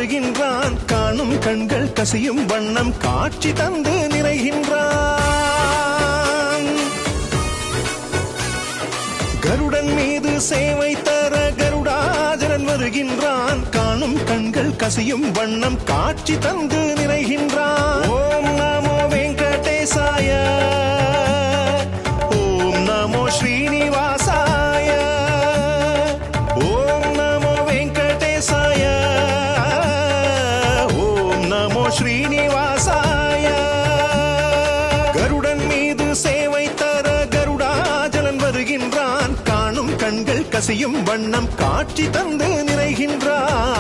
வருகின்றான் காணும் கண்கள் கசியும் வண்ணம் காட்சி தந்து நிறைகின்றான் கருடன் மீது சேவை தர கருடாஜலன் வருகின்றான் காணும் கண்கள் கசியும் வண்ணம் காட்சி தந்து நிறைகின்றான் ஓம் நமோ வெங்கடேசாய ஓம் நமோ ஸ்ரீனிவாசாய ஓம் நமோ வெங்கடேசாய ஓம் நமோ ஸ்ரீனிவாசாய கருடன் மீது சேவை தர கருடாஜலன் வருகின்றான் காணும் கண்கள் கசியும் வண்ணம் காட்சி தந்து நிறைகின்றான்